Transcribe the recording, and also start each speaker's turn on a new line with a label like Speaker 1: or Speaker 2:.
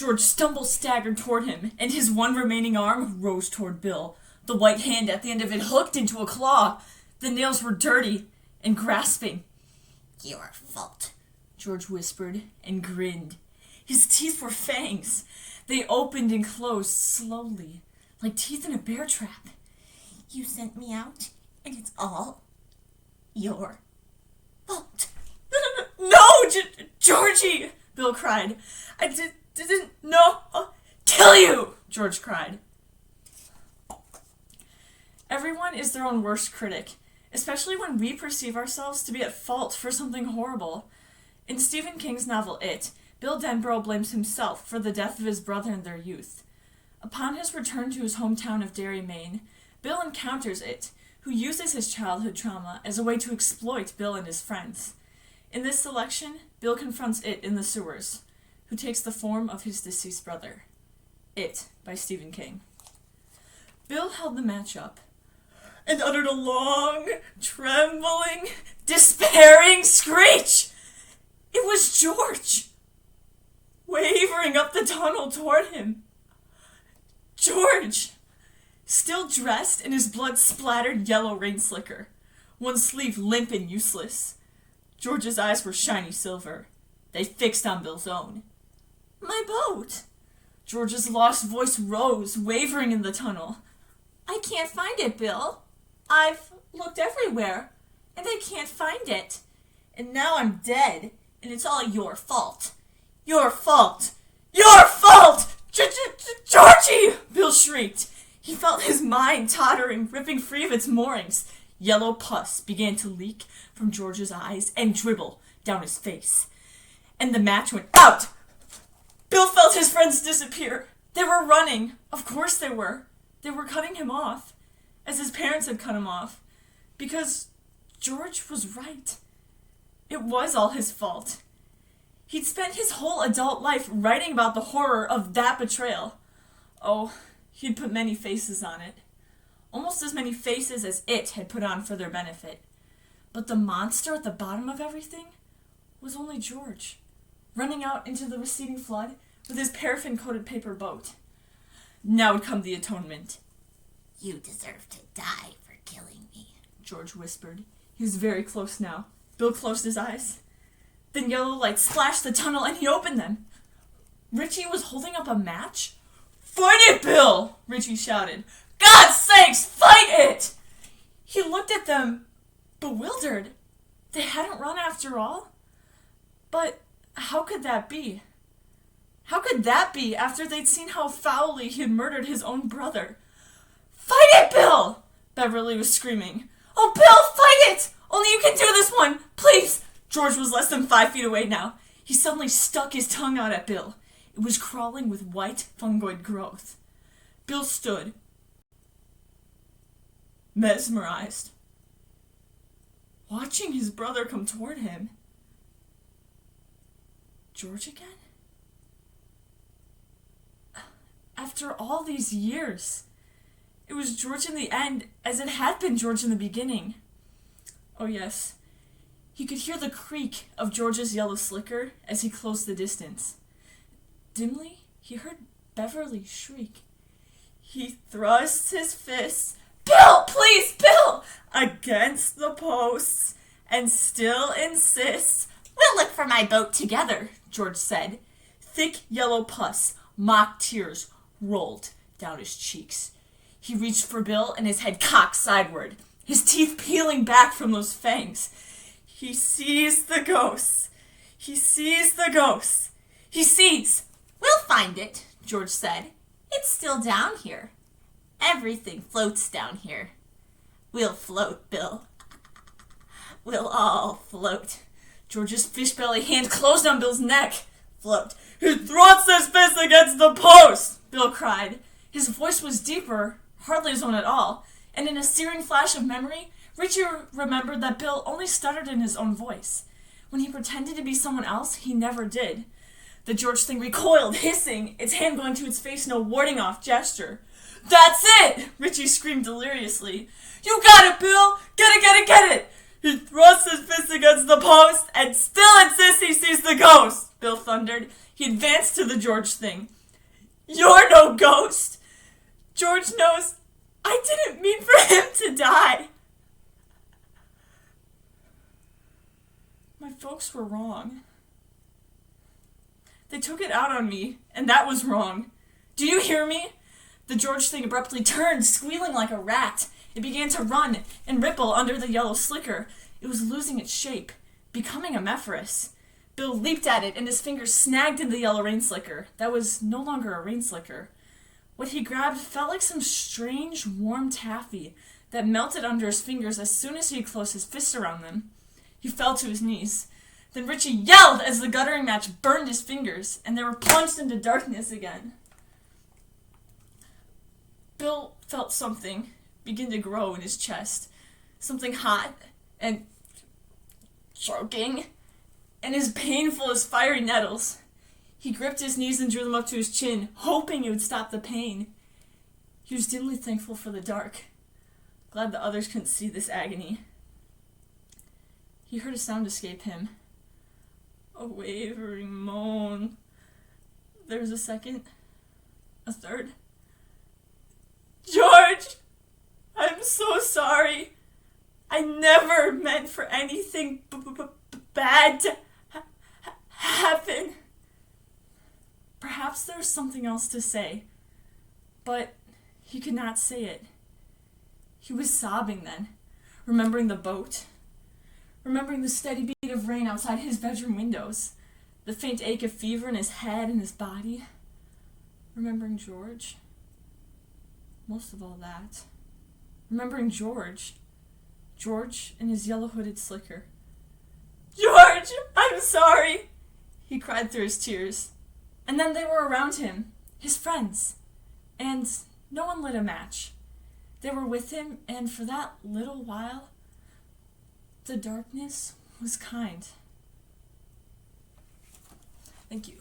Speaker 1: George stumbled staggered toward him, and his one remaining arm rose toward Bill. The white hand at the end of it hooked into a claw. The nails were dirty and grasping.
Speaker 2: "Your fault,"
Speaker 1: George whispered and grinned. His teeth were fangs. They opened and closed slowly, like teeth in a bear trap.
Speaker 2: "You sent me out, and it's all your fault."
Speaker 1: "No, Georgie!" Bill cried. "I didn't know. I'll kill you!" George cried. Everyone is their own worst critic, especially when we perceive ourselves to be at fault for something horrible. In Stephen King's novel It, Bill Denbrough blames himself for the death of his brother in their youth. Upon his return to his hometown of Derry, Maine, Bill encounters It, who uses his childhood trauma as a way to exploit Bill and his friends. In this selection, Bill confronts It in the sewers, who takes the form of his deceased brother. It, by Stephen King. Bill held the match up and uttered a long, trembling, despairing screech. It was George, wavering up the tunnel toward him. George, still dressed in his blood-splattered yellow rain slicker, one sleeve limp and useless. George's eyes were shiny silver. They fixed on Bill's own. "My boat!" George's lost voice rose, wavering in the tunnel. "I can't find it, Bill. I've looked everywhere, and I can't find it. And now I'm dead, and it's all your fault. Your fault! Your fault! Georgie!" Bill shrieked. He felt his mind tottering, ripping free of its moorings. Yellow pus began to leak from George's eyes and dribble down his face. And the match went out! Bill felt his friends disappear. They were running. Of course they were. They were cutting him off, as his parents had cut him off. Because George was right. It was all his fault. He'd spent his whole adult life writing about the horror of that betrayal. Oh, he'd put many faces on it. Almost as many faces as It had put on for their benefit. But the monster at the bottom of everything was only George, running out into the receding flood with his paraffin-coated paper boat. Now would come the atonement.
Speaker 2: "You deserve to die for killing me,"
Speaker 1: George whispered. He was very close now. Bill closed his eyes. Then yellow light splashed the tunnel and he opened them. Richie was holding up a match. "Fight it, Bill!" Richie shouted. "God's sakes, fight it!" He looked at them, bewildered. They hadn't run after all? But how could that be? How could that be after they'd seen how foully he had murdered his own brother? "Fight it, Bill!" Beverly was screaming. "Oh, Bill, fight it! Only you can do this one! Please!" George was less than 5 feet away now. He suddenly stuck his tongue out at Bill. It was crawling with white fungoid growth. Bill stood, mesmerized, watching his brother come toward him. George again? After all these years, it was George in the end, as it had been George in the beginning. Oh yes, he could hear the creak of George's yellow slicker as he closed the distance. Dimly, he heard Beverly shriek. He thrusts his fists, "Bill, please, Bill!" against the posts, and still insists.
Speaker 2: "We'll look for my boat
Speaker 1: Together, George said. Thick yellow pus, mock tears, rolled down his cheeks. He reached for Bill and his head cocked sideward, his teeth peeling back from those fangs. He sees the ghosts. He sees the ghosts. He sees.
Speaker 2: "We'll find it," George said. "It's still down here. Everything floats down here. We'll float, Bill. We'll all float."
Speaker 1: George's fish-belly hand closed on Bill's neck.
Speaker 2: "Float."
Speaker 1: "He thrusts his fist against the post!" Bill cried. His voice was deeper, hardly his own at all, and in a searing flash of memory, Richie remembered that Bill only stuttered in his own voice. When he pretended to be someone else, he never did. The George thing recoiled, hissing, its hand going to its face in a warding-off gesture. "That's it!" Richie screamed deliriously. "You got it, Bill! Get it! He thrusts his fist against the post and still insists he sees the ghost!" Bill thought. thundered. He advanced to the George thing. "You're no ghost! George knows I didn't mean for him to die." My folks were wrong. They took it out on me, and that was wrong. Do you hear me? The George thing abruptly turned, squealing like a rat. It began to run and ripple under the yellow slicker. It was losing its shape, becoming a Mephorus. Bill leaped at it, and his fingers snagged in the yellow rain slicker. That was no longer a rain slicker. What he grabbed felt like some strange, warm taffy that melted under his fingers as soon as he closed his fist around them. He fell to his knees. Then Richie yelled as the guttering match burned his fingers, and they were plunged into darkness again. Bill felt something begin to grow in his chest. Something hot and choking, and as painful as fiery nettles. He gripped his knees and drew them up to his chin, hoping it would stop the pain. He was dimly thankful for the dark, glad the others couldn't see this agony. He heard a sound escape him. A wavering moan. There was a second, a third. "George! I'm so sorry. I never meant for anything bad to happen." Perhaps there was something else to say, but he could not say it. He was sobbing then, remembering the boat, remembering the steady beat of rain outside his bedroom windows, the faint ache of fever in his head and his body, remembering George. Most of all that. Remembering George. George in his yellow-hooded slicker. "George, I'm sorry," he cried through his tears. And then they were around him, his friends, and no one lit a match. They were with him, and for that little while, the darkness was kind. Thank you.